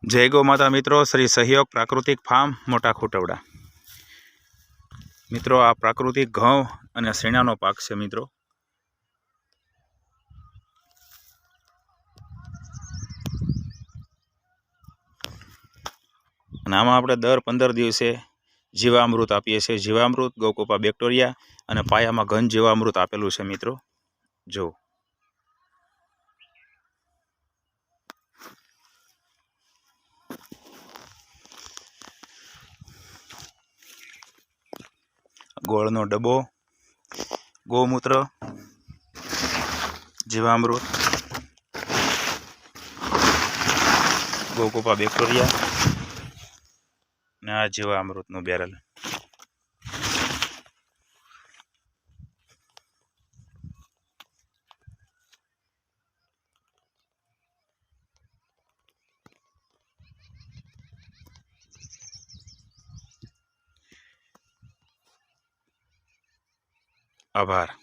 जय गौ माता मित्रों, श्री सहयोग प्राकृतिक फार्म मोटा खुटवड़ा। मित्रों, आ प्राकृतिक घઉં અને શેણાનો પાક છે મિત્રો। અને આમાં આપણે દર 15 દિવસે જીવામૃત આપીએ છીએ। જીવામૃત, ગૌકોપા બેક્ટેરિયા અને પાયામાં ઘન જીવામૃત આપેલું છે મિત્રો। જો ગોળનો ડબ્બો, ગૌમૂત્ર, જીવામૃત, ગૌકોપા બેક્ટેરિયા અને આ જીવામૃતનું બેરલ। आभार।